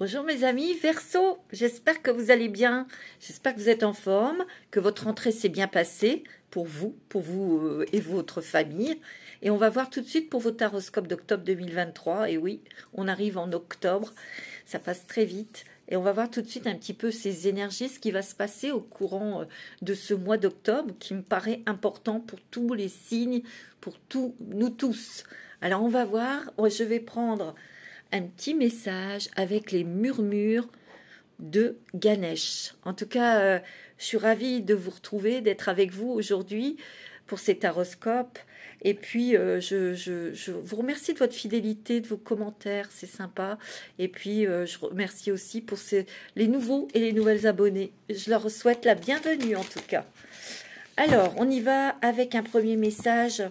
Bonjour mes amis Verseau, j'espère que vous allez bien, j'espère que vous êtes en forme, que votre rentrée s'est bien passée pour vous et votre famille. Et on va voir tout de suite pour votre horoscope d'octobre 2023. Et oui, on arrive en octobre, ça passe très vite. Et on va voir tout de suite un petit peu ces énergies, ce qui va se passer au courant de ce mois d'octobre qui me paraît important pour tous les signes, pour nous tous. Alors on va voir, je vais prendre un petit message avec les murmures de Ganesh. En tout cas, je suis ravie de vous retrouver, d'être avec vous aujourd'hui pour cet horoscope. Et puis, je vous remercie de votre fidélité, de vos commentaires, c'est sympa. Et puis, je remercie aussi pour les nouveaux et les nouvelles abonnés. Je leur souhaite la bienvenue en tout cas. Alors, on y va avec un premier message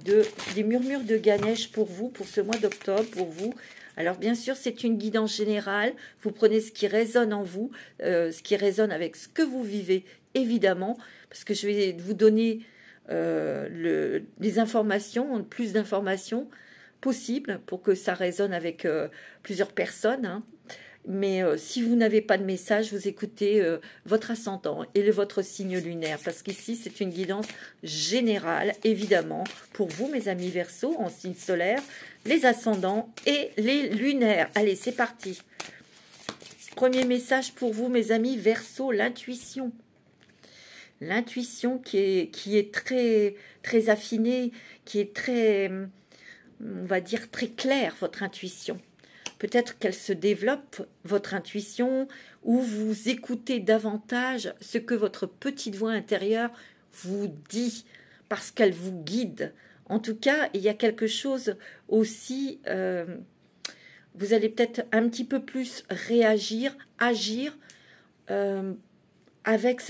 des murmures de Ganesh pour vous, pour ce mois d'octobre, pour vous. Alors, bien sûr, c'est une guidance générale. Vous prenez ce qui résonne en vous, ce qui résonne avec ce que vous vivez, évidemment, parce que je vais vous donner les informations, plus d'informations possibles pour que ça résonne avec plusieurs personnes, hein. Mais si vous n'avez pas de message, vous écoutez votre ascendant et votre signe lunaire. Parce qu'ici, c'est une guidance générale, évidemment, pour vous, mes amis Verseau, en signe solaire, les ascendants et les lunaires. Allez, c'est parti. Premier message pour vous, mes amis Verseau, l'intuition. L'intuition qui est très, très affinée, qui est très, on va dire, très claire, votre intuition. Peut-être qu'elle se développe, votre intuition, ou vous écoutez davantage ce que votre petite voix intérieure vous dit, parce qu'elle vous guide. En tout cas, il y a quelque chose aussi, vous allez peut-être un petit peu plus réagir, agir avec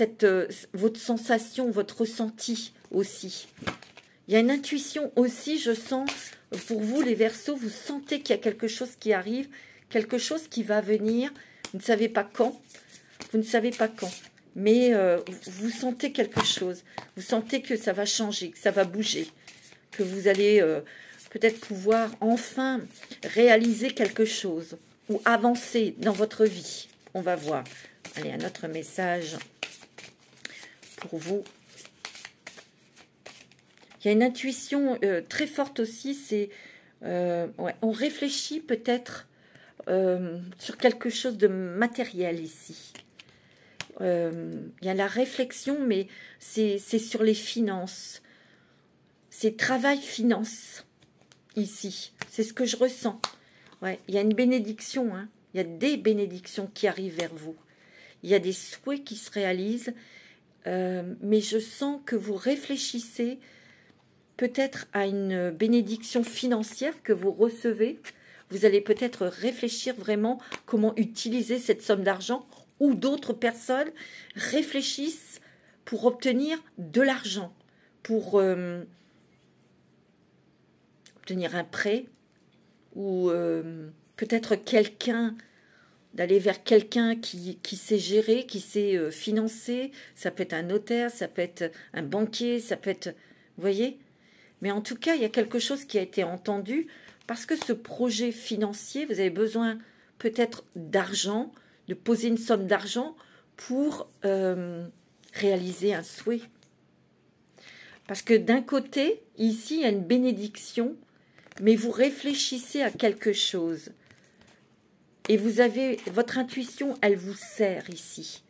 votre sensation, votre ressenti aussi. Il y a une intuition aussi, je sens. Pour vous, les Verseaux, vous sentez qu'il y a quelque chose qui arrive, quelque chose qui va venir. Vous ne savez pas quand, mais vous sentez quelque chose. Vous sentez que ça va changer, que ça va bouger, que vous allez peut-être pouvoir enfin réaliser quelque chose ou avancer dans votre vie. On va voir. Allez, un autre message pour vous. Il y a une intuition très forte aussi, c'est on réfléchit peut-être sur quelque chose de matériel ici. Il y a la réflexion, mais c'est sur les finances. C'est travail-finance ici. C'est ce que je ressens. Ouais, il y a une bénédiction, hein. Il y a des bénédictions qui arrivent vers vous. Il y a des souhaits qui se réalisent, mais je sens que vous réfléchissez peut-être à une bénédiction financière que vous recevez. Vous allez peut-être réfléchir vraiment comment utiliser cette somme d'argent, ou d'autres personnes réfléchissent pour obtenir de l'argent, pour obtenir un prêt, ou peut-être d'aller vers quelqu'un qui sait gérer, qui sait financer. Ça peut être un notaire, ça peut être un banquier, ça peut être... Vous voyez ? Mais en tout cas, il y a quelque chose qui a été entendu parce que ce projet financier, vous avez besoin peut-être d'argent, de poser une somme d'argent pour réaliser un souhait. Parce que d'un côté, ici, il y a une bénédiction, mais vous réfléchissez à quelque chose. Et vous avez, votre intuition, elle vous sert ici.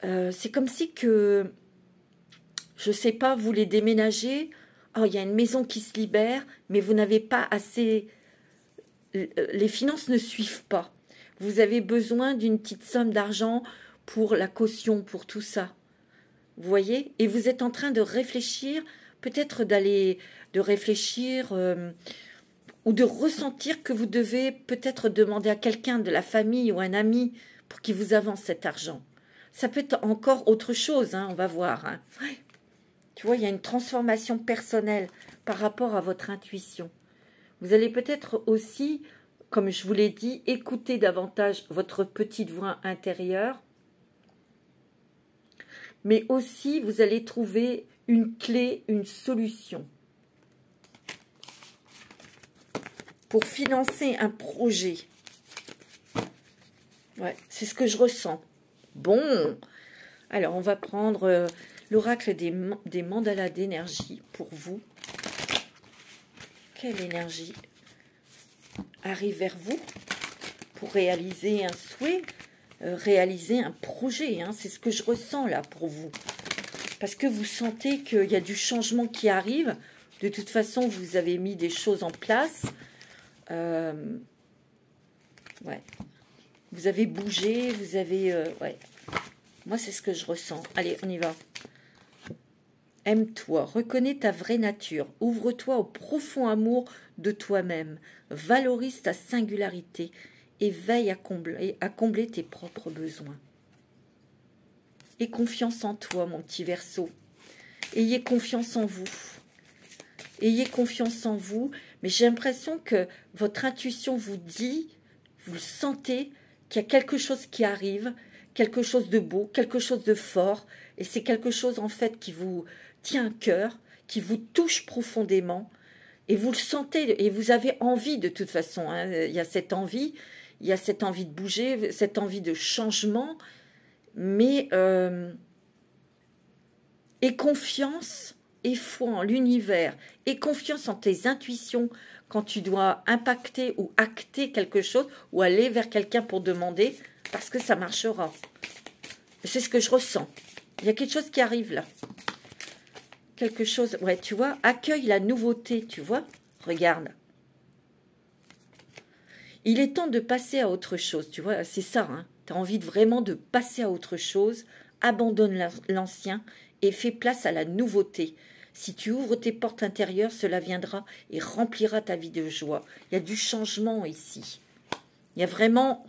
C'est comme si que... Je ne sais pas, vous voulez déménager, oh, il y a une maison qui se libère, mais vous n'avez pas assez... Les finances ne suivent pas. Vous avez besoin d'une petite somme d'argent pour la caution, pour tout ça. Vous voyez? Et vous êtes en train de réfléchir, peut-être de réfléchir ou de ressentir que vous devez peut-être demander à quelqu'un de la famille ou un ami pour qu'il vous avance cet argent. Ça peut être encore autre chose, hein, on va voir, hein. Ouais. Tu vois, il y a une transformation personnelle par rapport à votre intuition. Vous allez peut-être aussi, comme je vous l'ai dit, écouter davantage votre petite voix intérieure. Mais aussi, vous allez trouver une clé, une solution pour financer un projet. Ouais, c'est ce que je ressens. Bon, alors on va prendre l'oracle des mandalas d'énergie pour vous. Quelle énergie arrive vers vous pour réaliser un souhait, réaliser un projet, hein, c'est ce que je ressens là pour vous. Parce que vous sentez qu'il y a du changement qui arrive. De toute façon, vous avez mis des choses en place. Ouais. Vous avez bougé, vous avez... ouais. Moi, c'est ce que je ressens. Allez, on y va. Aime-toi, reconnais ta vraie nature, ouvre-toi au profond amour de toi-même, valorise ta singularité et veille à combler tes propres besoins. Aie confiance en toi, mon petit Verseau. Ayez confiance en vous. Ayez confiance en vous, mais j'ai l'impression que votre intuition vous dit, vous sentez qu'il y a quelque chose qui arrive, quelque chose de beau, quelque chose de fort, et c'est quelque chose en fait qui vous tient à cœur, qui vous touche profondément, et vous le sentez, et vous avez envie de toute façon, hein, il y a cette envie de bouger, cette envie de changement, mais aie confiance et foi en l'univers, aie confiance en tes intuitions quand tu dois impacter ou acter quelque chose, ou aller vers quelqu'un pour demander, parce que ça marchera. C'est ce que je ressens. Il y a quelque chose qui arrive là. Quelque chose, ouais, tu vois, accueille la nouveauté, tu vois, regarde. Il est temps de passer à autre chose, tu vois, c'est ça, hein. Tu as envie vraiment de passer à autre chose, abandonne l'ancien et fais place à la nouveauté. Si tu ouvres tes portes intérieures, cela viendra et remplira ta vie de joie. Il y a du changement ici. Il y a vraiment,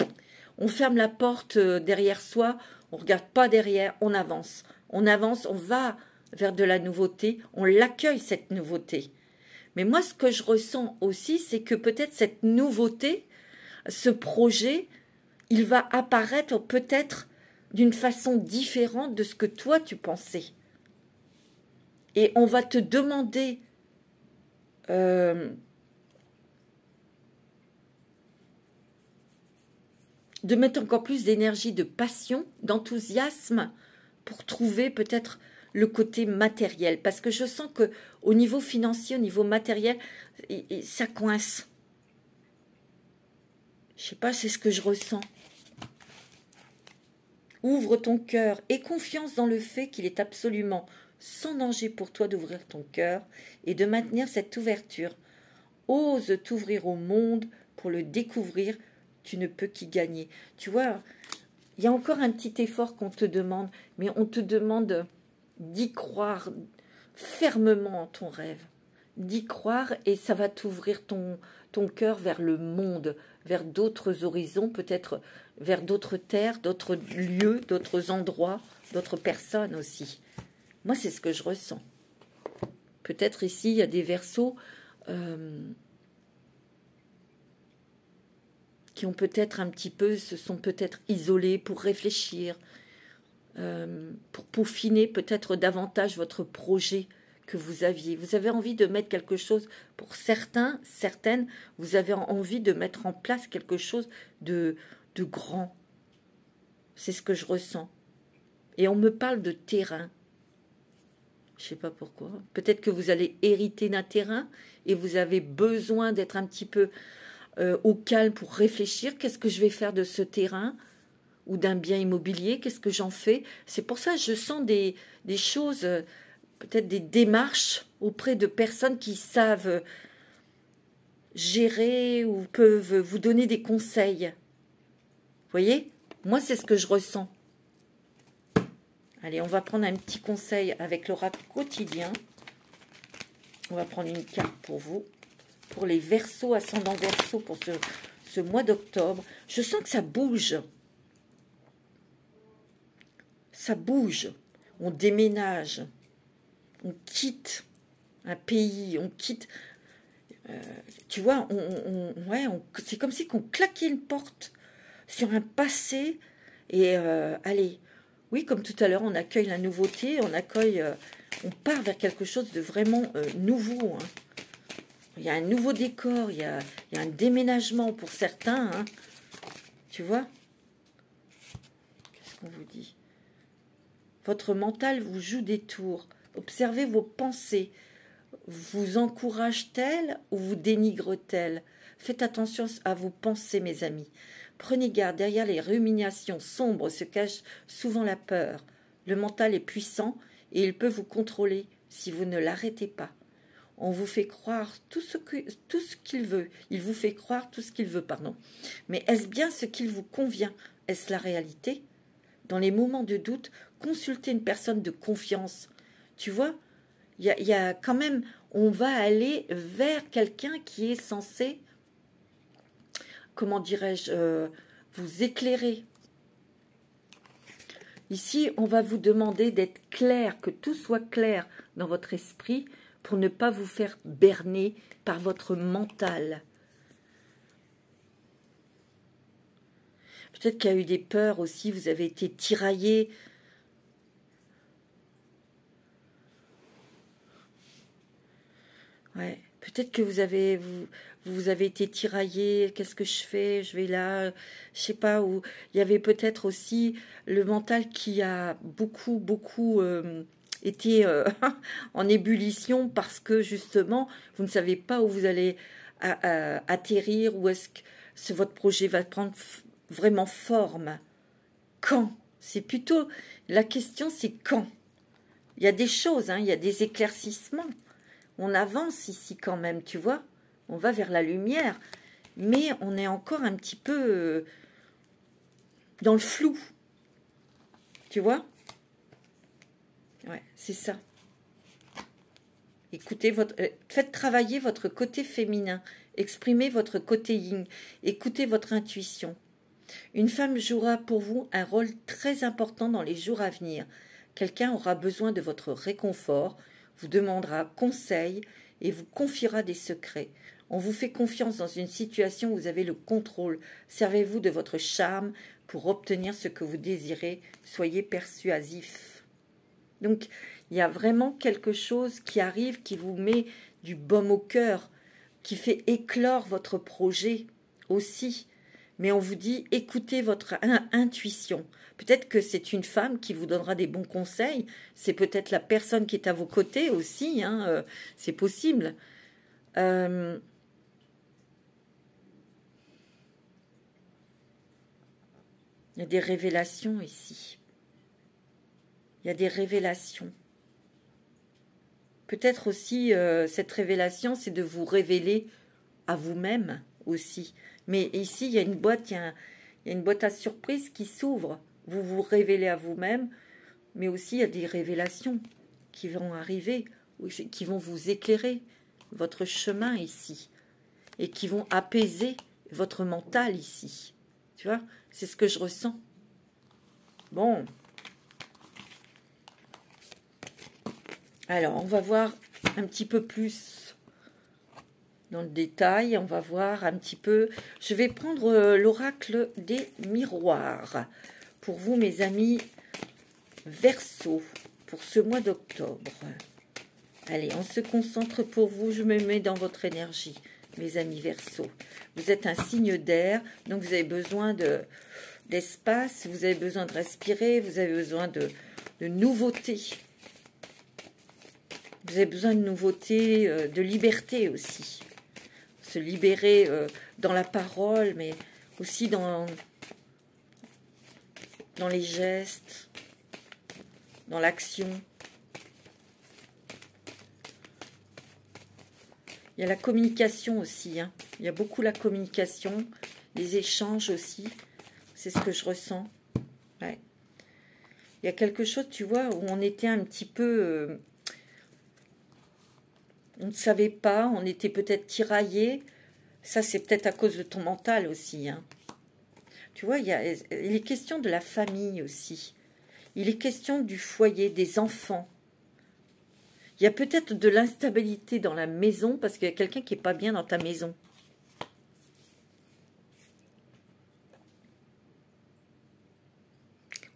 on ferme la porte derrière soi, on ne regarde pas derrière, on avance, on va vers de la nouveauté, on l'accueille cette nouveauté. Mais moi, ce que je ressens aussi, c'est que peut-être cette nouveauté, ce projet, il va apparaître peut-être d'une façon différente de ce que toi tu pensais. Et on va te demander de mettre encore plus d'énergie, de passion, d'enthousiasme pour trouver peut-être le côté matériel. Parce que je sens que au niveau financier, au niveau matériel, ça coince. Je sais pas, c'est ce que je ressens. Ouvre ton cœur et confiance dans le fait qu'il est absolument sans danger pour toi d'ouvrir ton cœur et de maintenir cette ouverture. Ose t'ouvrir au monde pour le découvrir, tu ne peux qu'y gagner. Tu vois, il y a encore un petit effort qu'on te demande, mais on te demande d'y croire fermement en ton rêve. D'y croire et ça va t'ouvrir ton cœur vers le monde, vers d'autres horizons, peut-être vers d'autres terres, d'autres lieux, d'autres endroits, d'autres personnes aussi. Moi, c'est ce que je ressens. Peut-être ici, il y a des Verseaux qui ont peut-être un petit peu, se sont peut-être isolés pour réfléchir, pour peaufiner peut-être davantage votre projet que vous aviez. Vous avez envie de mettre quelque chose, pour certains, certaines, vous avez envie de mettre en place quelque chose de grand. C'est ce que je ressens. Et on me parle de terrain. Je ne sais pas pourquoi. Peut-être que vous allez hériter d'un terrain et vous avez besoin d'être un petit peu au calme pour réfléchir. Qu'est-ce que je vais faire de ce terrain ou d'un bien immobilier? Qu'est-ce que j'en fais? C'est pour ça que je sens des choses, peut-être des démarches auprès de personnes qui savent gérer ou peuvent vous donner des conseils. Vous voyez? Moi, c'est ce que je ressens. Allez, on va prendre un petit conseil avec l'oracle quotidien. On va prendre une carte pour vous, pour les Verseaux, ascendant Verseau, pour ce mois d'octobre. Je sens que ça bouge. Ça bouge. On déménage. On quitte un pays. On quitte... tu vois, c'est comme si on claquait une porte sur un passé. Et allez... Oui, comme tout à l'heure, on accueille la nouveauté, on part vers quelque chose de vraiment nouveau. Hein. Il y a un nouveau décor, il y a un déménagement pour certains. Hein. Tu vois? on vous dit. Votre mental vous joue des tours. Observez vos pensées. Vous encourage-t-elle ou vous dénigre-t-elle? Faites attention à vos pensées, mes amis. Prenez garde, derrière les ruminations sombres se cache souvent la peur. Le mental est puissant et il peut vous contrôler si vous ne l'arrêtez pas. On vous fait croire tout ce qu'il veut. Il vous fait croire tout ce qu'il veut, pardon. Mais est-ce bien ce qu'il vous convient? Est-ce la réalité? Dans les moments de doute, consultez une personne de confiance. Tu vois, il y a quand même, on va aller vers quelqu'un qui est censé, comment dirais-je, vous éclairer. Ici, on va vous demander d'être clair, que tout soit clair dans votre esprit pour ne pas vous faire berner par votre mental. Peut-être qu'il y a eu des peurs aussi, vous avez été tiraillé. Ouais, peut-être que vous avez été tiraillé, qu'est-ce que je fais? Je vais là, je sais pas où. Il y avait peut-être aussi le mental qui a beaucoup été en ébullition parce que justement, vous ne savez pas où vous allez atterrir, où est-ce que votre projet va prendre vraiment forme. Quand? C'est plutôt, la question c'est quand? Il y a des choses, hein, il y a des éclaircissements. On avance ici quand même, tu vois. On va vers la lumière. Mais on est encore un petit peu dans le flou. Tu vois? Ouais, c'est ça. Écoutez, faites travailler votre côté féminin. Exprimez votre côté yin. Écoutez votre intuition. Une femme jouera pour vous un rôle très important dans les jours à venir. Quelqu'un aura besoin de votre réconfort, vous demandera conseil et vous confiera des secrets. On vous fait confiance dans une situation où vous avez le contrôle. Servez-vous de votre charme pour obtenir ce que vous désirez. Soyez persuasif. Donc, il y a vraiment quelque chose qui arrive, qui vous met du baume au cœur, qui fait éclore votre projet aussi. Mais on vous dit, écoutez votre intuition. Peut-être que c'est une femme qui vous donnera des bons conseils. C'est peut-être la personne qui est à vos côtés aussi. Hein, c'est possible. Il y a des révélations ici. Il y a des révélations. Peut-être aussi, cette révélation, c'est de vous révéler à vous-même aussi. Mais ici, il y a une boîte, il y a une boîte à surprise qui s'ouvre. Vous vous révélez à vous-même, mais aussi il y a des révélations qui vont arriver, qui vont vous éclairer votre chemin ici, et qui vont apaiser votre mental ici. Tu vois, c'est ce que je ressens. Bon. Alors, on va voir un petit peu plus dans le détail, on va voir un petit peu. Je vais prendre l'oracle des miroirs pour vous, mes amis Verseau, pour ce mois d'octobre. Allez, on se concentre pour vous. Je me mets dans votre énergie, mes amis Verseau. Vous êtes un signe d'air, donc vous avez besoin d'espace, vous avez besoin de respirer, vous avez besoin de nouveauté. Vous avez besoin de nouveauté, de liberté aussi. Se libérer dans la parole, mais aussi dans les gestes, dans l'action. Il y a la communication aussi. Hein. Il y a beaucoup la communication, les échanges aussi. C'est ce que je ressens. Ouais. Il y a quelque chose, tu vois, où on était un petit peu... on ne savait pas, on était peut-être tiraillé. Ça, c'est peut-être à cause de ton mental aussi. Hein. Tu vois, il est question de la famille aussi. Il est question du foyer, des enfants. Il y a peut-être de l'instabilité dans la maison parce qu'il y a quelqu'un qui n'est pas bien dans ta maison.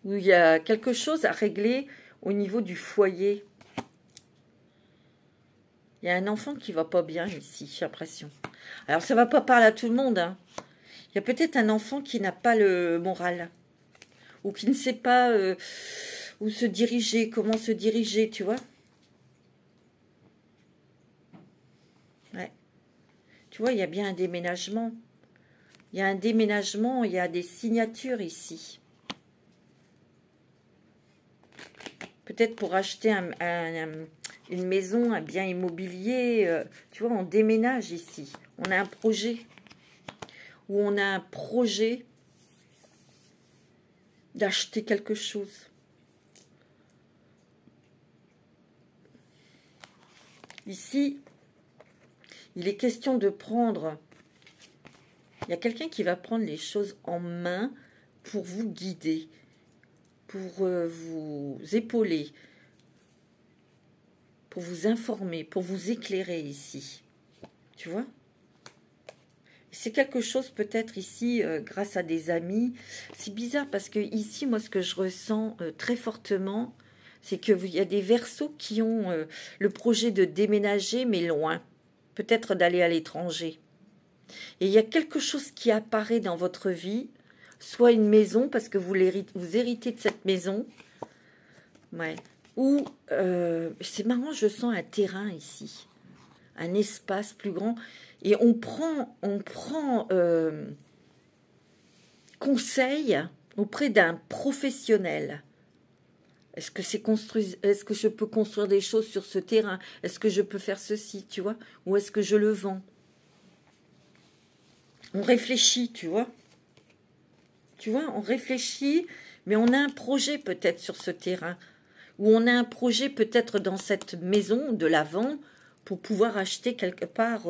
Ou il y a quelque chose à régler au niveau du foyer. Il y a un enfant qui ne va pas bien ici, j'ai l'impression. Alors, ça ne va pas parler à tout le monde. Hein. Il y a peut-être un enfant qui n'a pas le moral. ou qui ne sait pas où se diriger, comment se diriger, tu vois. Ouais. Tu vois, il y a bien un déménagement. Il y a un déménagement, il y a des signatures ici. Peut-être pour acheter une maison, un bien immobilier. Tu vois, on déménage ici. On a un projet. Ou on a un projet d'acheter quelque chose. Ici, il est question de prendre... Il y a quelqu'un qui va prendre les choses en main pour vous guider, pour vous épauler, pour vous informer, pour vous éclairer ici. Tu vois? C'est quelque chose peut-être ici grâce à des amis. C'est bizarre parce que ici, moi, ce que je ressens très fortement, c'est qu'il y a des Verseaux qui ont le projet de déménager, mais loin. Peut-être d'aller à l'étranger. Et il y a quelque chose qui apparaît dans votre vie, soit une maison, parce que vous héritez de cette maison. Ouais. Ou, c'est marrant, je sens un terrain ici. Un espace plus grand. Et on prend conseil auprès d'un professionnel. Est-ce que est-ce que je peux construire des choses sur ce terrain? Est-ce que je peux faire ceci, tu vois? Ou est-ce que je le vends? On réfléchit, tu vois? Tu vois, on réfléchit, mais on a un projet peut-être sur ce terrain. Ou on a un projet peut-être dans cette maison de l'avant pour pouvoir acheter quelque part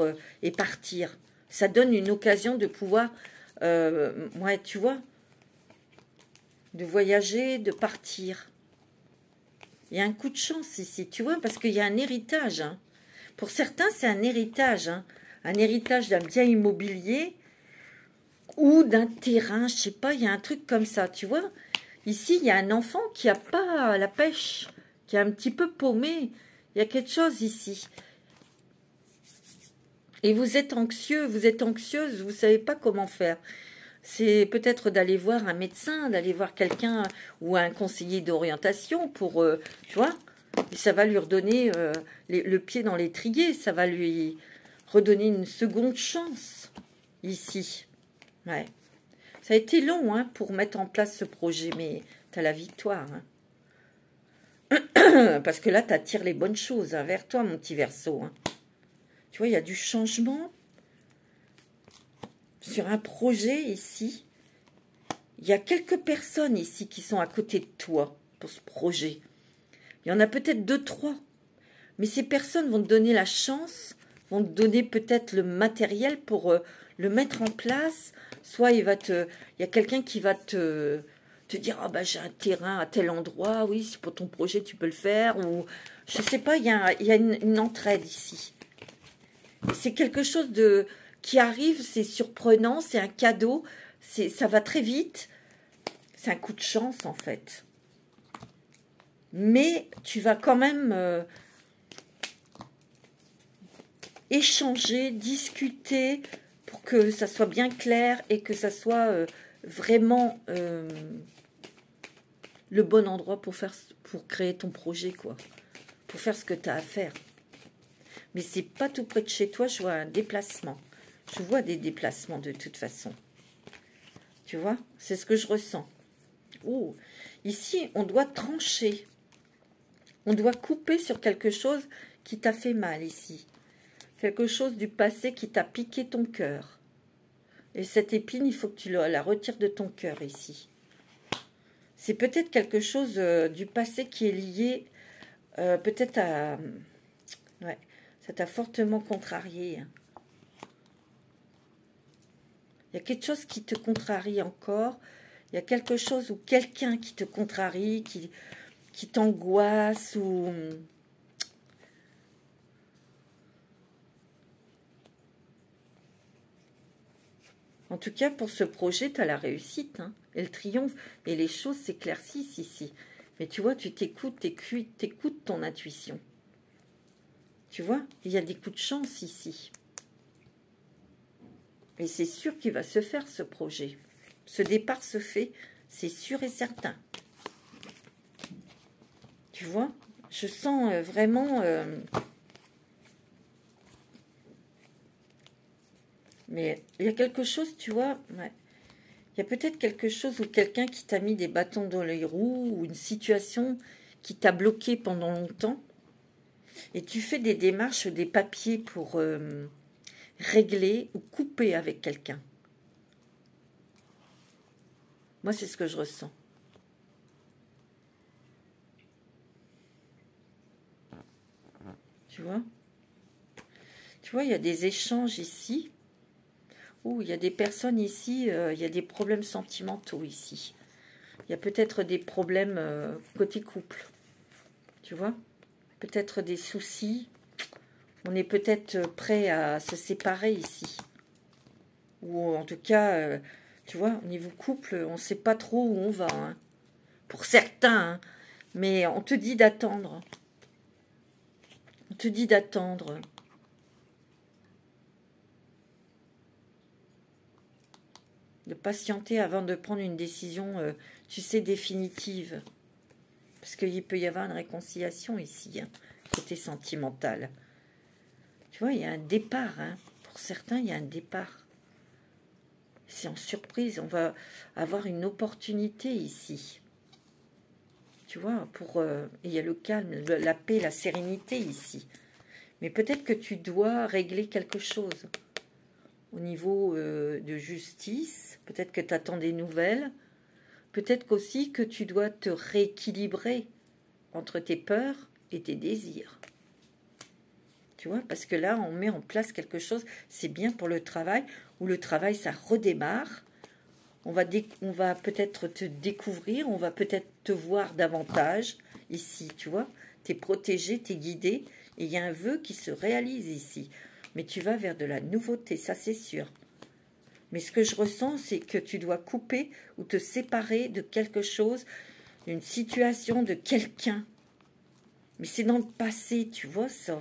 et partir. Ça donne une occasion de pouvoir, ouais, tu vois, de voyager, de partir. Il y a un coup de chance ici, tu vois, parce qu'il y a un héritage. Hein. Pour certains, c'est un héritage. Hein. Un héritage d'un bien immobilier ou d'un terrain, je sais pas, il y a un truc comme ça, tu vois. Ici, il y a un enfant qui n'a pas la pêche, qui est un petit peu paumé. Il y a quelque chose ici. Et vous êtes anxieux, vous êtes anxieuse, vous ne savez pas comment faire. C'est peut-être d'aller voir un médecin, d'aller voir quelqu'un ou un conseiller d'orientation pour, tu vois, et ça va lui redonner le pied dans l'étrier, ça va lui redonner une seconde chance ici. Ouais. Ça a été long hein, pour mettre en place ce projet, mais tu as la victoire. Hein. Parce que là, tu attires les bonnes choses hein, vers toi, mon petit Verseau. Hein. Tu vois, il y a du changement sur un projet ici. Il y a quelques personnes ici qui sont à côté de toi pour ce projet. Il y en a peut-être 2, 3. Mais ces personnes vont te donner la chance, vont te donner peut-être le matériel pour le mettre en place. Soit il y a quelqu'un qui va te dire « Ah ben j'ai un terrain à tel endroit, oui, c'est pour ton projet, tu peux le faire. » Ou je ne sais pas, il y a une entraide ici. C'est quelque chose qui arrive, c'est surprenant, c'est un cadeau, ça va très vite. C'est un coup de chance en fait. Mais tu vas quand même échanger, discuter pour que ça soit bien clair et que ça soit vraiment le bon endroit pour créer ton projet, quoi. Pour faire ce que tu as à faire. Mais c'est pas tout près de chez toi, je vois un déplacement. Je vois des déplacements de toute façon. Tu vois, c'est ce que je ressens. Oh, ici, on doit trancher. On doit couper sur quelque chose qui t'a fait mal ici. Quelque chose du passé qui t'a piqué ton cœur. Et cette épine, il faut que tu la retires de ton cœur ici. C'est peut-être quelque chose du passé qui est lié peut-être à... Ouais, ça t'a fortement contrarié. Il y a quelque chose qui te contrarie encore. Il y a quelque chose ou quelqu'un qui te contrarie, qui t'angoisse ou... En tout cas, pour ce projet, tu as la réussite hein, et le triomphe. Et les choses s'éclaircissent ici. Mais tu vois, tu t'écoutes ton intuition. Tu vois, il y a des coups de chance ici. Et c'est sûr qu'il va se faire ce projet. Ce départ se fait, C'est sûr et certain. Tu vois? Je sens vraiment... mais il y a quelque chose, tu vois, ouais. Il y a peut-être quelque chose ou quelqu'un qui t'a mis des bâtons dans les roues ou une situation qui t'a bloqué pendant longtemps. Et tu fais des démarches, des papiers pour régler ou couper avec quelqu'un. Moi, c'est ce que je ressens. Tu vois? Tu vois, il y a des échanges ici. Ouh, il y a des personnes ici, il y a des problèmes sentimentaux ici. Il y a peut-être des problèmes côté couple. Tu vois? Peut-être des soucis. On est peut-être prêt à se séparer ici. Ou en tout cas, tu vois, au niveau couple, on ne sait pas trop où on va. Hein. Pour certains, hein. Mais on te dit d'attendre. On te dit d'attendre. De patienter avant de prendre une décision, tu sais, définitive. Parce qu'il peut y avoir une réconciliation ici, hein, côté sentimental. Tu vois, il y a un départ. Hein. Pour certains, il y a un départ. C'est en surprise. On va avoir une opportunité ici. Tu vois, il y a le calme, la paix, la sérénité ici. Mais peut-être que tu dois régler quelque chose. Au niveau de justice, peut-être que tu attends des nouvelles, peut-être qu'aussi que tu dois te rééquilibrer entre tes peurs et tes désirs. Tu vois, parce que là, on met en place quelque chose, c'est bien pour le travail, où le travail, ça redémarre. On va peut-être te découvrir, on va peut-être te voir davantage ici, tu vois. Tu es protégé, tu es guidé, et il y a un vœu qui se réalise ici. Mais tu vas vers de la nouveauté, ça c'est sûr. Mais ce que je ressens, c'est que tu dois couper ou te séparer de quelque chose, d'une situation, de quelqu'un. Mais c'est dans le passé, tu vois ça.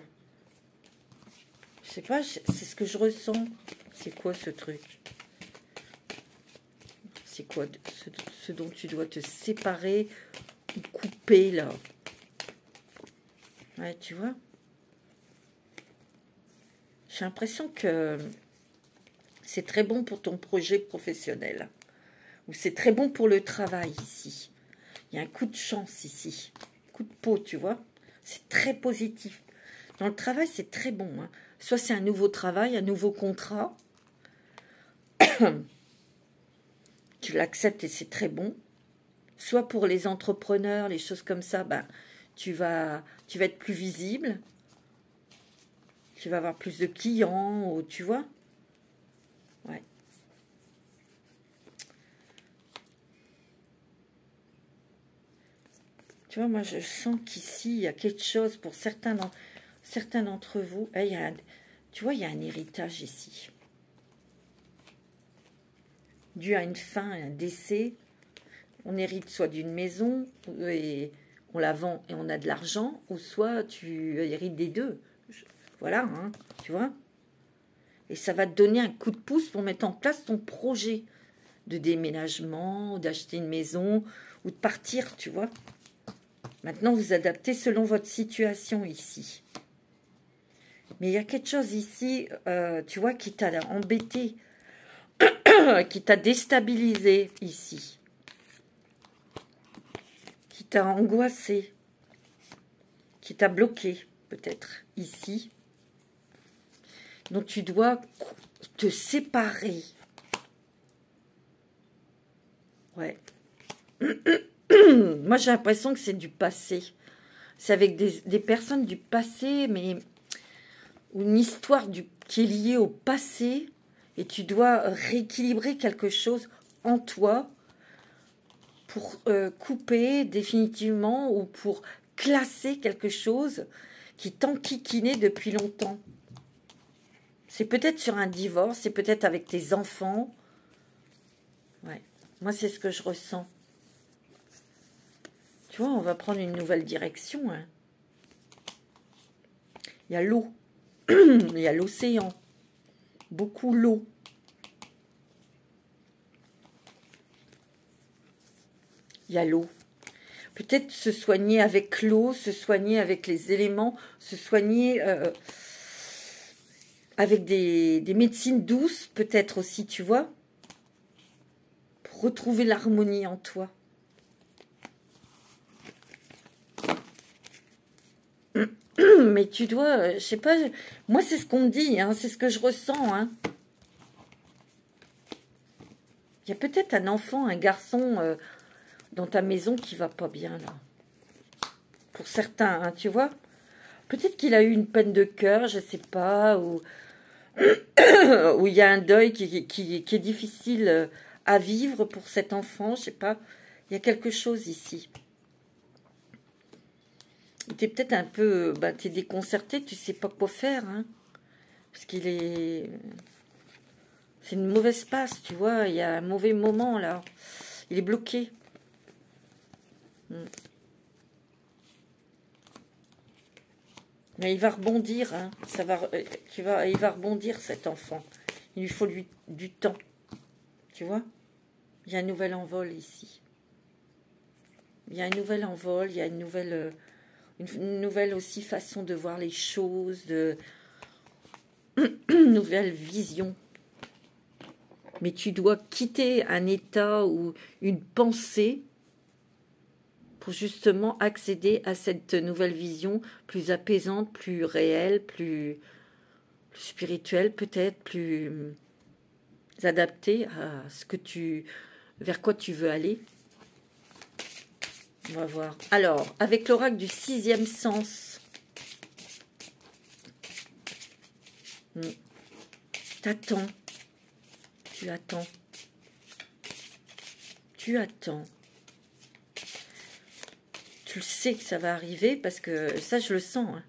Je sais pas, c'est ce que je ressens. C'est quoi ce truc? C'est quoi ce dont tu dois te séparer ou couper là? Ouais, tu vois? J'ai l'impression que c'est très bon pour ton projet professionnel. Ou c'est très bon pour le travail ici. Il y a un coup de chance ici. Coup de peau, tu vois. C'est très positif. Dans le travail, c'est très bon. Hein. Soit c'est un nouveau travail, un nouveau contrat. Tu l'acceptes et c'est très bon. Soit pour les entrepreneurs, les choses comme ça, ben, tu vas être plus visible. Tu vas avoir plus de clients, ou, tu vois. Ouais. Tu vois, moi, je sens qu'ici, il y a quelque chose pour certains d'entre vous. Tu vois, il y a un héritage ici. Dû à une fin, un décès. On hérite soit d'une maison, et on la vend et on a de l'argent, ou soit tu hérites des deux. Voilà, hein, tu vois. Et ça va te donner un coup de pouce pour mettre en place ton projet de déménagement, d'acheter une maison, ou de partir, tu vois. Maintenant, vous adaptez selon votre situation ici. Mais il y a quelque chose ici, tu vois, qui t'a embêté, qui t'a déstabilisé ici, qui t'a angoissé, qui t'a bloqué, peut-être, ici. Donc, tu dois te séparer. Ouais. Moi, j'ai l'impression que c'est du passé. C'est avec des personnes du passé, mais une histoire qui est liée au passé, et tu dois rééquilibrer quelque chose en toi pour couper définitivement ou pour classer quelque chose qui t'enquiquinait depuis longtemps. C'est peut-être sur un divorce, c'est peut-être avec tes enfants. Ouais, moi c'est ce que je ressens. Tu vois, on va prendre une nouvelle direction. Hein. Il y a l'eau, il y a l'océan, beaucoup l'eau. Il y a l'eau. Peut-être se soigner avec l'eau, se soigner avec les éléments, se soigner avec des médecines douces, peut-être aussi, tu vois, pour retrouver l'harmonie en toi. Mais tu dois, je sais pas, moi c'est ce qu'on me dit, hein, c'est ce que je ressens. Hein. Il y a peut-être un enfant, un garçon dans ta maison qui va pas bien là. Pour certains, hein, tu vois. Peut-être qu'il a eu une peine de cœur, je sais pas, ou où il y a un deuil qui est difficile à vivre pour cet enfant, je sais pas. Il y a quelque chose ici. Tu es peut-être un peu, t'es déconcerté, tu sais pas quoi faire, hein, parce qu'il est, c'est une mauvaise passe, tu vois, il y a un mauvais moment là, il est bloqué. Mais il va rebondir, hein, il va rebondir cet enfant. Il lui faut du temps, tu vois. Il y a un nouvel envol ici. Il y a un nouvel envol, il y a une nouvelle aussi façon de voir les choses, une nouvelle vision. Mais tu dois quitter un état ou une pensée pour justement accéder à cette nouvelle vision plus apaisante, plus réelle, plus spirituelle peut-être, plus adaptée à ce que vers quoi tu veux aller. On va voir. Alors, avec l'oracle du 6e sens, t'attends. Tu attends. Tu attends. Tu le sais que ça va arriver parce que ça, je le sens. Hein.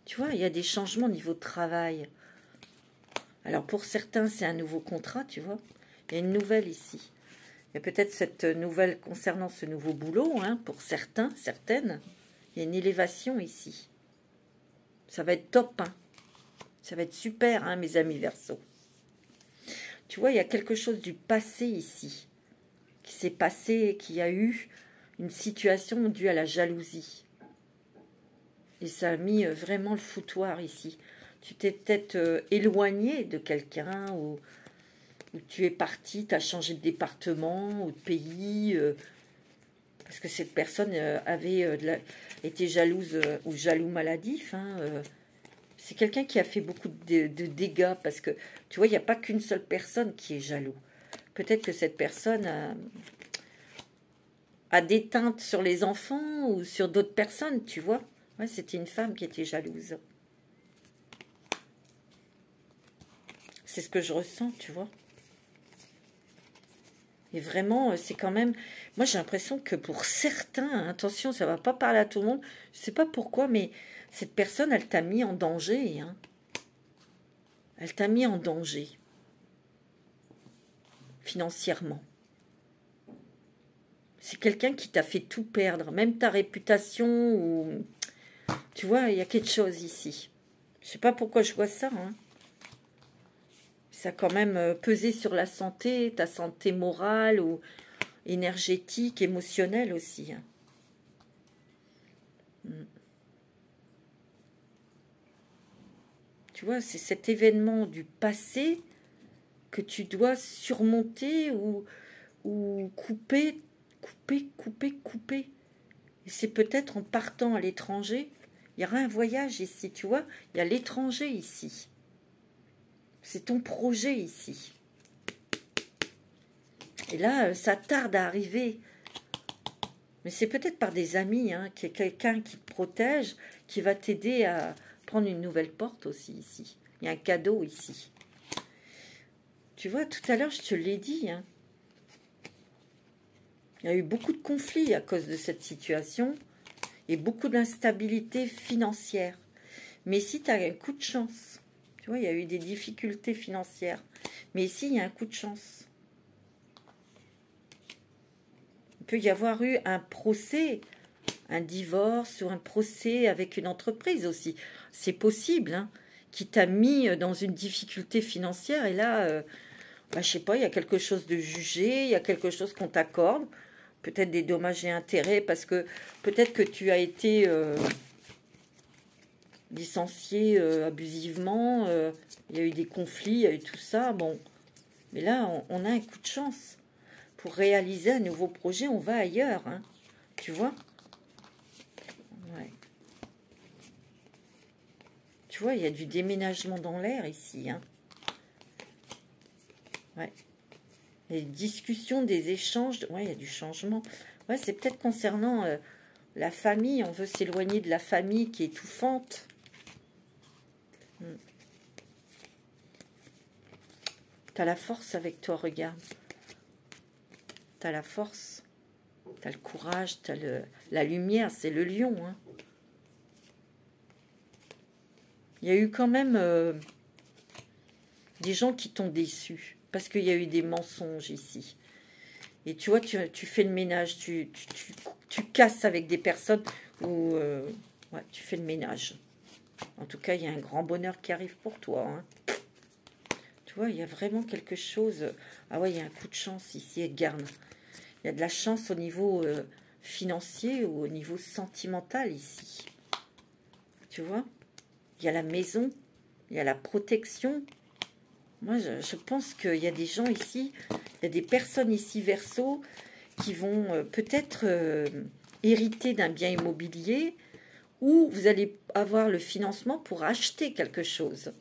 Tu vois, il y a des changements au niveau de travail. Alors, pour certains, c'est un nouveau contrat, tu vois. Il y a une nouvelle ici. Il y a peut-être cette nouvelle concernant ce nouveau boulot, hein, pour certains, certaines. Il y a une élévation ici. Ça va être top, hein. Ça va être super, hein, mes amis Verseau. Tu vois, il y a quelque chose du passé ici, qui s'est passé, qui a eu une situation due à la jalousie. Et ça a mis vraiment le foutoir ici. Tu t'es peut-être éloigné de quelqu'un ou tu es parti, tu as changé de département ou de pays, parce que cette personne avait été jalouse ou jaloux maladif. Hein, c'est quelqu'un qui a fait beaucoup de dégâts, parce que, tu vois, il n'y a pas qu'une seule personne qui est jaloux. Peut-être que cette personne a des teintes sur les enfants ou sur d'autres personnes, tu vois. Ouais, c'était une femme qui était jalouse. C'est ce que je ressens, tu vois. Et vraiment, c'est quand même... Moi, j'ai l'impression que pour certains, attention, ça ne va pas parler à tout le monde, je ne sais pas pourquoi, mais cette personne, elle t'a mis en danger. Hein. Elle t'a mis en danger. Financièrement. C'est quelqu'un qui t'a fait tout perdre, même ta réputation. Ou... Tu vois, il y a quelque chose ici. Je ne sais pas pourquoi je vois ça, hein. Ça a quand même pesé sur la santé, ta santé morale ou énergétique, émotionnelle aussi. Hein. Tu vois, c'est cet événement du passé que tu dois surmonter ou couper. Et c'est peut-être en partant à l'étranger. Il y aura un voyage ici, tu vois. Il y a l'étranger ici. C'est ton projet ici. Et là, ça tarde à arriver. Mais c'est peut-être par des amis, hein, qu'il y a quelqu'un qui te protège, qui va t'aider à prendre une nouvelle porte aussi ici. Il y a un cadeau ici. Tu vois, tout à l'heure, je te l'ai dit. Hein. Il y a eu beaucoup de conflits à cause de cette situation et beaucoup d'instabilité financière. Mais ici, tu as un coup de chance. Tu vois, il y a eu des difficultés financières. Mais ici, il y a un coup de chance. Il peut y avoir eu un procès, un divorce ou un procès avec une entreprise aussi. C'est possible, hein, qui t'a mis dans une difficulté financière. Et là, je sais pas, il y a quelque chose de jugé, il y a quelque chose qu'on t'accorde. peut-être des dommages et intérêts, parce que peut-être que tu as été licencié abusivement, il y a eu des conflits, il y a eu tout ça, bon. Mais là, on a un coup de chance. Pour réaliser un nouveau projet, on va ailleurs, hein, tu vois. Ouais. Tu vois, il y a du déménagement dans l'air ici, hein. Ouais. Les discussions, des échanges, ouais, il y a du changement. Ouais, c'est peut-être concernant la famille, on veut s'éloigner de la famille qui est étouffante. T'as la force avec toi, regarde. T'as la force, t'as le courage, t'as la lumière, c'est le lion, hein. Il y a eu quand même des gens qui t'ont déçu, parce qu'il y a eu des mensonges ici. Et tu vois, tu fais le ménage, tu casses avec des personnes où ouais, tu fais le ménage. En tout cas, il y a un grand bonheur qui arrive pour toi, hein. Tu vois, il y a vraiment quelque chose. Ah ouais, il y a un coup de chance ici, Edgar. Il y a de la chance au niveau financier ou au niveau sentimental ici. Tu vois, il y a la maison, il y a la protection. Moi, je pense qu'il y a des gens ici, il y a des personnes ici, Verseau, qui vont peut-être hériter d'un bien immobilier ou vous allez avoir le financement pour acheter quelque chose.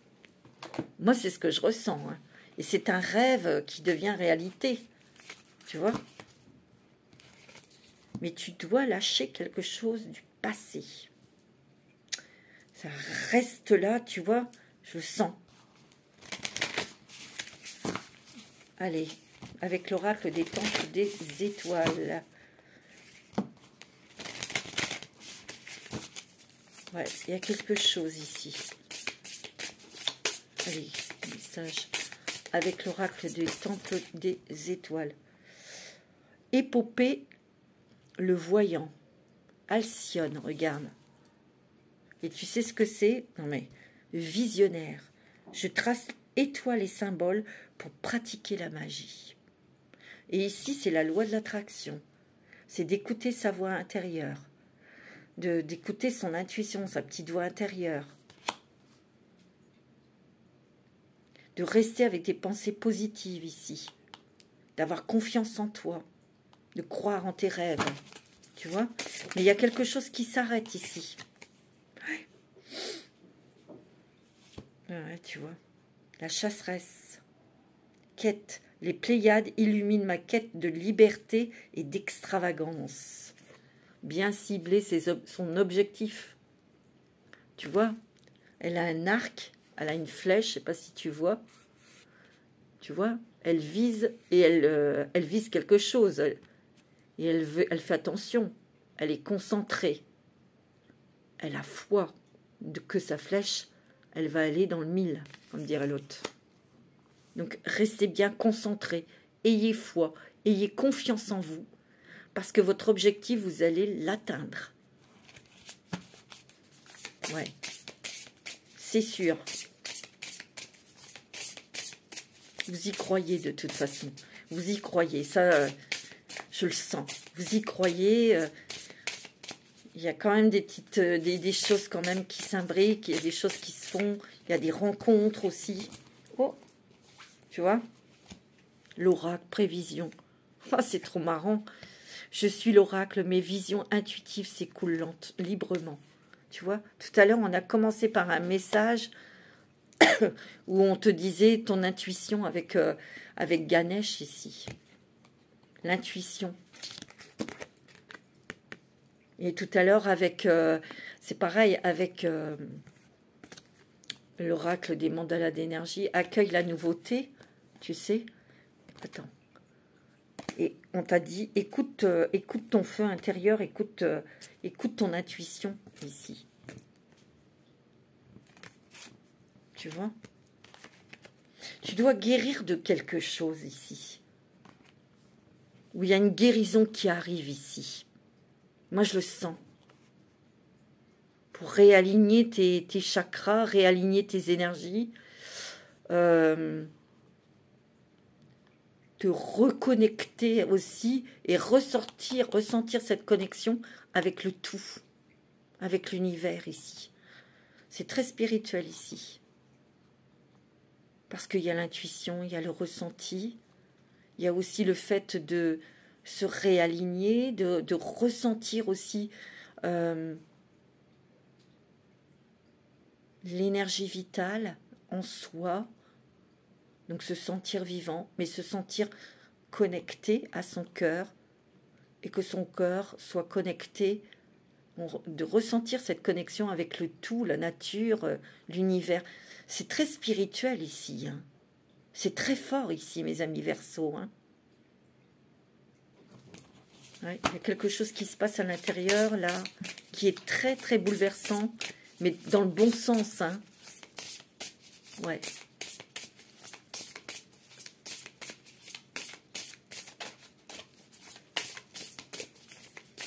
Moi, c'est ce que je ressens, hein. Et c'est un rêve qui devient réalité. Tu vois? Mais tu dois lâcher quelque chose du passé. Ça reste là, tu vois? Je le sens. Allez, avec l'oracle des temples des étoiles. Ouais, il y a quelque chose ici. Allez, message avec l'oracle des temples des étoiles. Épopée, le voyant. Alcyone, regarde. Et tu sais ce que c'est? Non mais, visionnaire. Je trace étoiles et symboles pour pratiquer la magie. Et ici, c'est la loi de l'attraction. C'est d'écouter sa voix intérieure. D'écouter son intuition, sa petite voix intérieure. De rester avec des pensées positives ici. D'avoir confiance en toi. De croire en tes rêves. Tu vois? Mais il y a quelque chose qui s'arrête ici. Ouais, tu vois. La chasseresse. Quête. Les Pléiades illuminent ma quête de liberté et d'extravagance. Bien cibler son objectif. Tu vois? Elle a un arc, elle a une flèche, je ne sais pas si tu vois. Tu vois? Elle vise et elle vise quelque chose. Et elle fait attention. Elle est concentrée. Elle a foi que sa flèche, elle va aller dans le mille, comme dirait l'autre. Donc, restez bien concentrés. Ayez foi. Ayez confiance en vous. Parce que votre objectif, vous allez l'atteindre. Ouais. C'est sûr. Vous y croyez de toute façon. Vous y croyez. Ça, je le sens. Vous y croyez. Il y a quand même des petites, des choses quand même qui s'imbriquent. Il y a des choses qui se font. Il y a des rencontres aussi. Oh, tu vois? L'oracle, prévision. Oh, c'est trop marrant. Je suis l'oracle, mes visions intuitives s'écoulent librement. Tu vois? Tout à l'heure, on a commencé par un message où on te disait ton intuition avec Ganesh ici. L'intuition. Et tout à l'heure, avec c'est pareil, avec l'oracle des mandalas d'énergie, accueille la nouveauté, tu sais. Attends. Et on t'a dit, écoute ton feu intérieur, écoute ton intuition ici. Tu vois? Tu dois guérir de quelque chose ici. Où il y a une guérison qui arrive ici. Moi, je le sens. Pour réaligner tes chakras, réaligner tes énergies. te reconnecter aussi et ressentir cette connexion avec le tout, avec l'univers ici. C'est très spirituel ici. Parce qu'il y a l'intuition, il y a le ressenti, il y a aussi le fait de se réaligner, de ressentir aussi l'énergie vitale en soi. Donc se sentir vivant, mais se sentir connecté à son cœur et que son cœur soit connecté, de ressentir cette connexion avec le tout, la nature, l'univers. C'est très spirituel ici. Hein. C'est très fort ici, mes amis Verseaux. Hein. Ouais, il y a quelque chose qui se passe à l'intérieur, là, qui est très, très bouleversant, mais dans le bon sens. Hein. Ouais.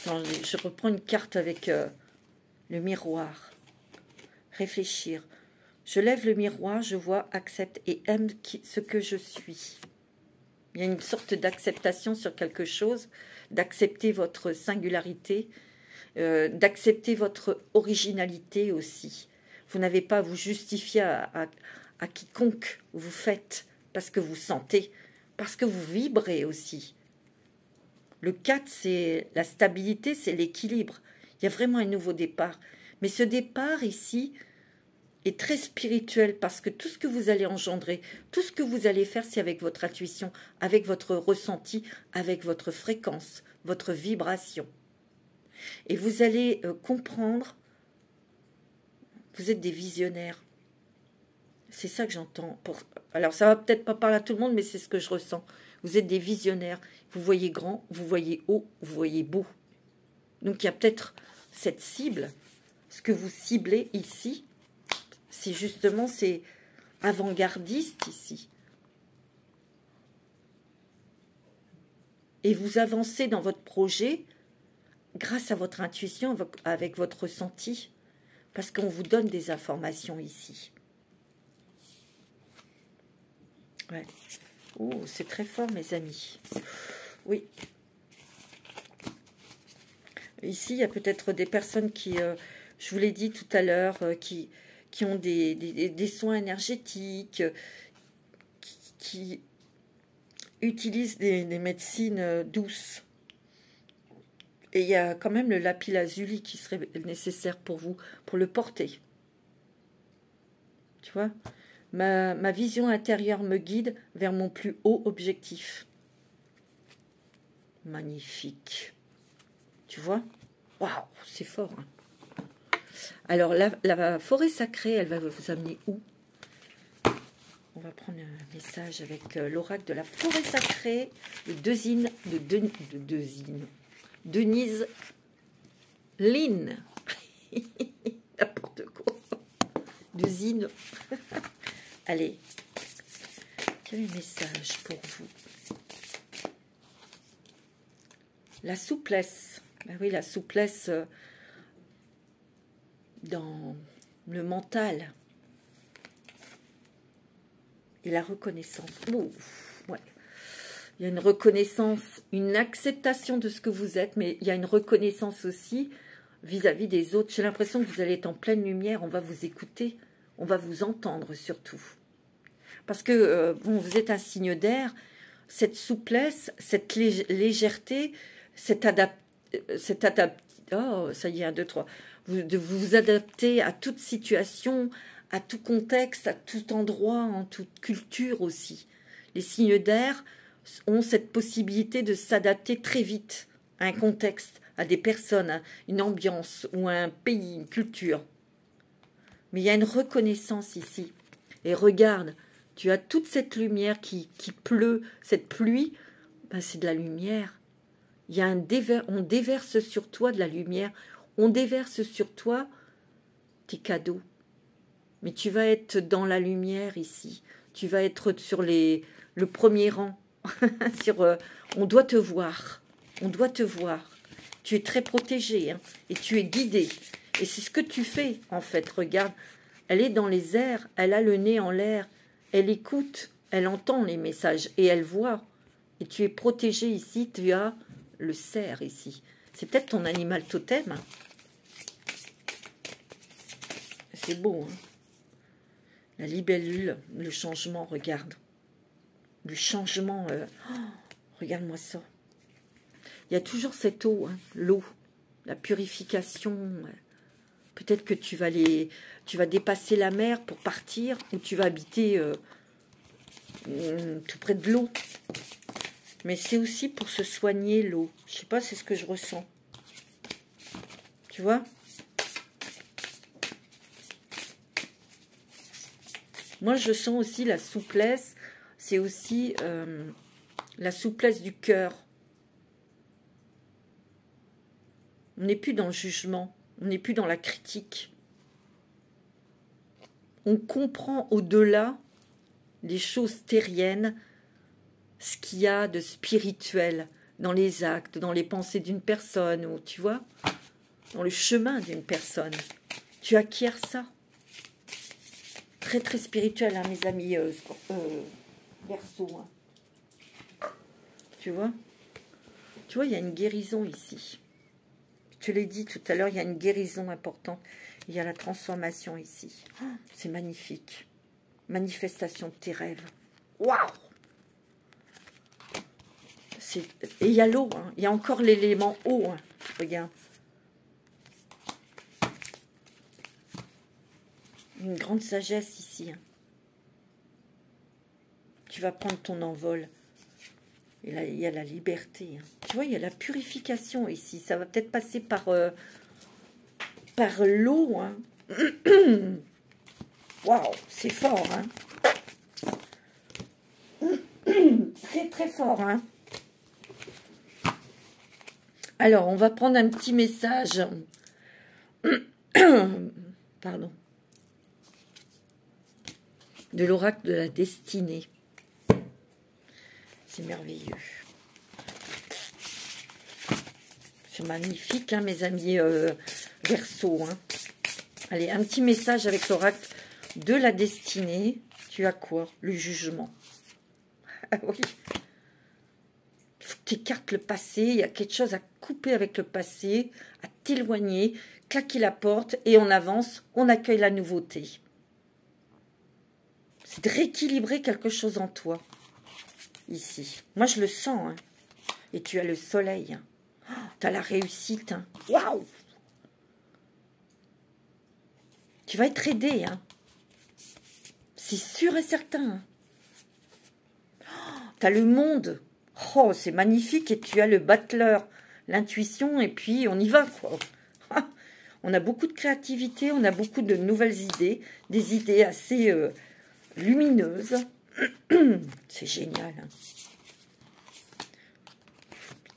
Attends, je reprends une carte avec le miroir. Réfléchir. Je lève le miroir, je vois, accepte et aime ce que je suis. Il y a une sorte d'acceptation sur quelque chose, d'accepter votre singularité, d'accepter votre originalité aussi. Vous n'avez pas à vous justifier à quiconque vous faites, parce que vous sentez, parce que vous vibrez aussi. Le 4, c'est la stabilité, c'est l'équilibre. Il y a vraiment un nouveau départ. Mais ce départ ici est très spirituel parce que tout ce que vous allez engendrer, tout ce que vous allez faire, c'est avec votre intuition, avec votre ressenti, avec votre fréquence, votre vibration. Et vous allez comprendre, vous êtes des visionnaires. C'est ça que j'entends. Alors, ça va peut-être pas parler à tout le monde, mais c'est ce que je ressens. Vous êtes des visionnaires. Vous voyez grand, vous voyez haut, vous voyez beau. Donc, il y a peut-être cette cible. Ce que vous ciblez ici, c'est justement, c'est avant-gardiste ici. Et vous avancez dans votre projet grâce à votre intuition, avec votre ressenti, parce qu'on vous donne des informations ici. Ouais. Oh, c'est très fort, mes amis. Oui. Ici, il y a peut-être des personnes qui, je vous l'ai dit tout à l'heure, qui ont des soins énergétiques, qui utilisent des médecines douces. Et il y a quand même le lapis-lazuli qui serait nécessaire pour vous, pour le porter. Tu vois ? Ma vision intérieure me guide vers mon plus haut objectif. Magnifique. Tu vois? Waouh, c'est fort. Hein. Alors, la forêt sacrée, elle va vous amener où? On va prendre un message avec l'oracle de la forêt sacrée de Denise Lynn. N'importe quoi. Dezine. Allez, quel est le message pour vous? La souplesse. Ben oui, la souplesse dans le mental. Et la reconnaissance. Ouf, ouais. Il y a une reconnaissance, une acceptation de ce que vous êtes, mais il y a une reconnaissance aussi vis-à-vis des autres. J'ai l'impression que vous allez être en pleine lumière, on va vous écouter, on va vous entendre surtout. Parce que bon, vous êtes un signe d'air, cette souplesse, cette légèreté, oh, ça y est, 1, 2, 3. De vous adapter à toute situation, à tout contexte, à tout endroit, en toute culture aussi. Les signes d'air ont cette possibilité de s'adapter très vite à un contexte, à des personnes, à une ambiance ou à un pays, une culture. Mais il y a une reconnaissance ici. Et regarde, tu as toute cette lumière qui pleut, cette pluie, ben c'est de la lumière. Il y a on déverse sur toi de la lumière, on déverse sur toi tes cadeaux. Mais tu vas être dans la lumière ici. Tu vas être sur le premier rang. On doit te voir. On doit te voir. Tu es très protégé, hein, et tu es guidé. Et c'est ce que tu fais, en fait. Regarde, elle est dans les airs, elle a le nez en l'air, elle écoute, elle entend les messages et elle voit. Et tu es protégé ici, tu as le cerf ici. C'est peut-être ton animal totem. C'est beau, hein. La libellule, le changement, regarde. Le changement, oh, regarde-moi ça. Il y a toujours cette eau, hein, l'eau, la purification. Peut-être que tu vas dépasser la mer pour partir, ou tu vas habiter tout près de l'eau. Mais c'est aussi pour se soigner, l'eau. Je sais pas, c'est ce que je ressens. Tu vois? Moi, je sens aussi la souplesse. C'est aussi la souplesse du cœur. On n'est plus dans le jugement. On n'est plus dans la critique. On comprend au-delà des choses terriennes ce qu'il y a de spirituel dans les actes, dans les pensées d'une personne, ou tu vois, dans le chemin d'une personne. Tu acquiers ça. Très, très spirituel, hein, mes amis Verseau. Hein. Tu vois, il y a une guérison ici. Je te l'ai dit tout à l'heure, il y a une guérison importante. Il y a la transformation ici. Oh, c'est magnifique. Manifestation de tes rêves. Waouh! Et il y a l'eau, hein. Il y a encore l'élément eau. Hein. Regarde. Une grande sagesse ici. Hein. Tu vas prendre ton envol. Et là, il y a la liberté. Hein. Tu vois, il y a la purification ici. Ça va peut-être passer par l'eau. Hein. Waouh, c'est fort. Hein. Très, très fort. Hein. Alors, on va prendre un petit message. Pardon. De l'oracle de la destinée. C'est merveilleux. C'est magnifique, hein, mes amis Verseau. Hein. Allez, un petit message avec l'oracle de la destinée. Tu as quoi? Le jugement. Ah oui. Il faut que tu écartes le passé. Il y a quelque chose à couper avec le passé, à t'éloigner, claquer la porte et on avance, on accueille la nouveauté. C'est de rééquilibrer quelque chose en toi. Ici. Moi, je le sens. Hein. Et tu as le soleil. Hein. Oh, tu as la réussite. Hein. Waouh! Tu vas être aidé. Hein. C'est sûr et certain. Hein. Oh, tu as le monde. Oh, c'est magnifique. Et tu as le battleur. L'intuition. Et puis, on y va, quoi. On a beaucoup de créativité. On a beaucoup de nouvelles idées. Des idées assez lumineuses. C'est génial. Hein.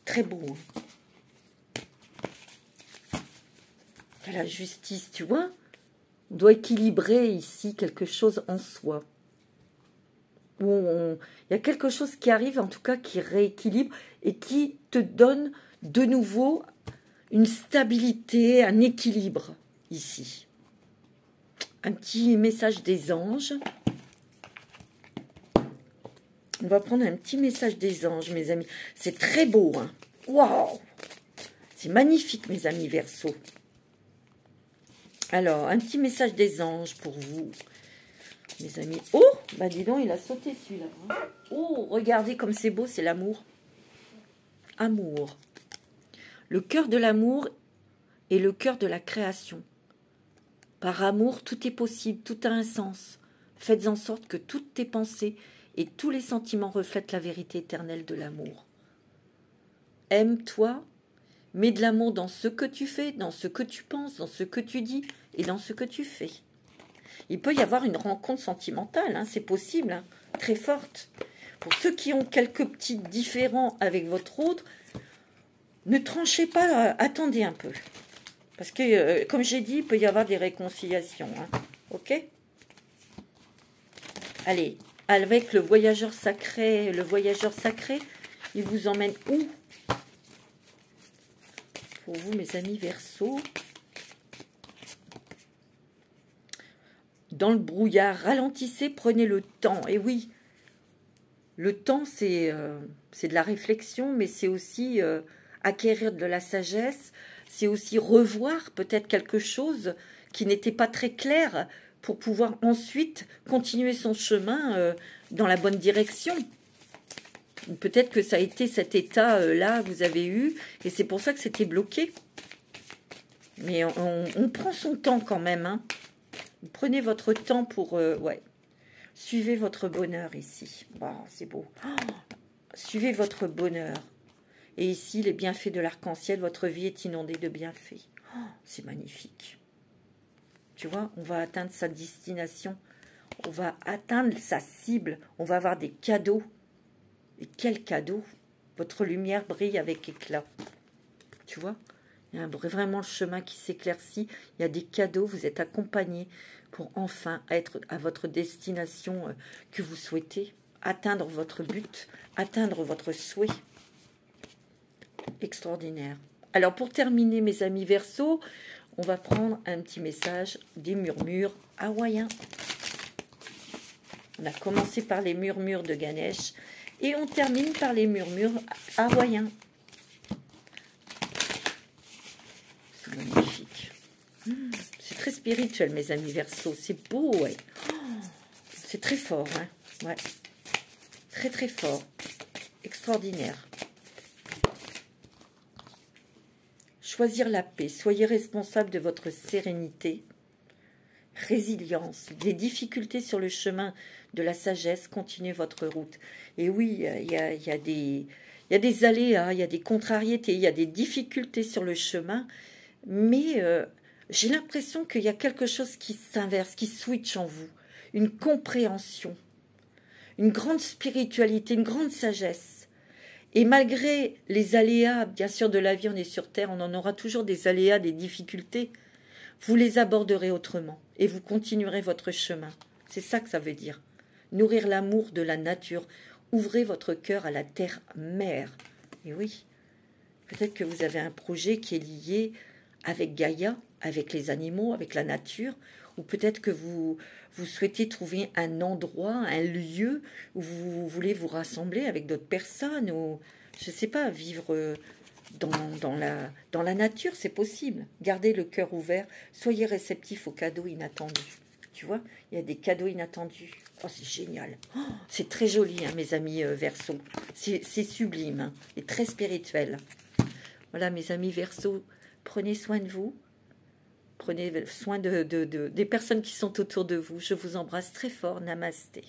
Très beau. Hein. La justice, tu vois. On doit équilibrer ici quelque chose en soi. Il y a quelque chose qui arrive, en tout cas, qui rééquilibre et qui te donne de nouveau une stabilité, un équilibre ici. Un petit message des anges. On va prendre un petit message des anges, mes amis. C'est très beau. Hein. Waouh! C'est magnifique, mes amis Verseau. Alors, un petit message des anges pour vous, mes amis. Oh! Bah dis donc, il a sauté celui-là. Hein. Oh, regardez comme c'est beau, c'est l'amour. Amour. Le cœur de l'amour est le cœur de la création. Par amour, tout est possible, tout a un sens. Faites en sorte que toutes tes pensées et tous les sentiments reflètent la vérité éternelle de l'amour. Aime-toi, mets de l'amour dans ce que tu fais, dans ce que tu penses, dans ce que tu dis et dans ce que tu fais. Il peut y avoir une rencontre sentimentale, hein, c'est possible, hein, très forte. Pour ceux qui ont quelques petits différends avec votre autre, ne tranchez pas, attendez un peu. Parce que, comme j'ai dit, il peut y avoir des réconciliations. Hein, ok? Allez. Avec le voyageur sacré, il vous emmène où? Pour vous, mes amis Verseau. Dans le brouillard, ralentissez, prenez le temps. Et oui, Le temps, c'est de la réflexion, mais c'est aussi acquérir de la sagesse, c'est aussi revoir peut-être quelque chose qui n'était pas très clair pour pouvoir ensuite continuer son chemin dans la bonne direction. Peut-être que ça a été cet état-là que vous avez eu, et c'est pour ça que c'était bloqué. Mais on prend son temps quand même. Hein. Prenez votre temps pour... ouais. Suivez votre bonheur ici. Oh, c'est beau. Oh, suivez votre bonheur. Et ici, les bienfaits de l'arc-en-ciel, votre vie est inondée de bienfaits. Oh, c'est magnifique. Tu vois, on va atteindre sa destination. On va atteindre sa cible. On va avoir des cadeaux. Et quel cadeau! Votre lumière brille avec éclat. Tu vois? Il y a vraiment le chemin qui s'éclaircit. Il y a des cadeaux. Vous êtes accompagnés pour enfin être à votre destination que vous souhaitez. Atteindre votre but. Atteindre votre souhait. Extraordinaire. Alors, pour terminer, mes amis Verseaux, on va prendre un petit message des murmures hawaïens. On a commencé par les murmures de Ganesh et on termine par les murmures hawaïens. C'est magnifique. C'est très spirituel, mes amis Verseaux. C'est beau, ouais. C'est très fort, hein. Ouais. Très, très fort. Extraordinaire. Choisir la paix. Soyez responsable de votre sérénité. Résilience. Des difficultés sur le chemin de la sagesse. Continuez votre route. Et oui, il y a des aléas, il y a des contrariétés, il y a des difficultés sur le chemin. Mais j'ai l'impression qu'il y a quelque chose qui s'inverse, qui switch en vous. Une compréhension. Une grande spiritualité, une grande sagesse. Et malgré les aléas, bien sûr, de la vie, on est sur Terre, on en aura toujours des aléas, des difficultés. Vous les aborderez autrement et vous continuerez votre chemin. C'est ça que ça veut dire. Nourrir l'amour de la nature. Ouvrez votre cœur à la terre-mère. Et oui, peut-être que vous avez un projet qui est lié avec Gaïa, avec les animaux, avec la nature, ou peut-être que vous souhaitez trouver un endroit, un lieu où vous voulez vous rassembler avec d'autres personnes, ou je ne sais pas, vivre dans la nature, c'est possible. Gardez le cœur ouvert, soyez réceptifs aux cadeaux inattendus. Tu vois, il y a des cadeaux inattendus. Oh, c'est génial. Oh, c'est très joli, hein, mes amis Verseaux. C'est sublime hein, et très spirituel. Voilà, mes amis Verseaux, prenez soin de vous. Prenez soin des personnes qui sont autour de vous. Je vous embrasse très fort. Namasté.